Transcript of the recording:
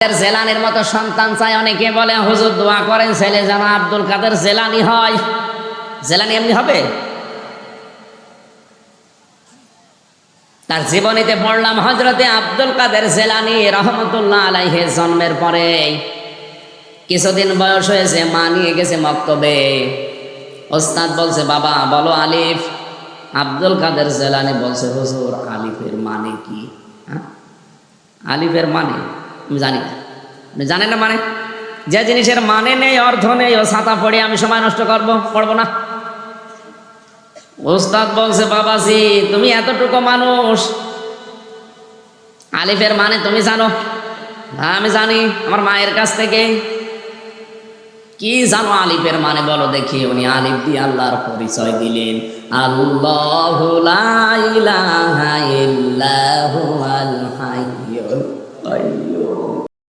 জেলানির মতো সন্তান চাই। অনেকে বলে হুজুর দোয়া করেন ছেলে যেন আব্দুল কাদের জেলানি হয়। জেলানি এমনি হবে? তার জীবনীতে পড়লাম হযরতে আব্দুল কাদের জেলানি রহমতুল্লাহ আলাইহি জন্মের পরে কিছুদিন বয়স হয়েছে, মা নিয়ে গেছে মক্তবে। ওস্তাদ বলছে বাবা বলো আলিফ। আব্দুল কাদের জেলানি বলছে হুজুর আলিফের মানে কি? আলিফের মানে আমি জানি না। আপনি জানেন না? মানে যে জিনিসের মানে নেই, অর্থ নেই, ও ছাতা পড়ে আমি সময় নষ্ট পড়বো না। ওস্তাদ বলছে বাবাজি তুমি এতটুকু মানুষ, আলিফের মানে তুমি জানো? হ্যাঁ আমি জানি, আমার মায়ের কাছ থেকে। কি জানো আলিফের মানে বলো দেখি। উনি আলিফ দিয়ে আল্লাহর পরিচয় দিলেন। আল্লাহু লা ইলাহা ইল্লা হুয়াল হাই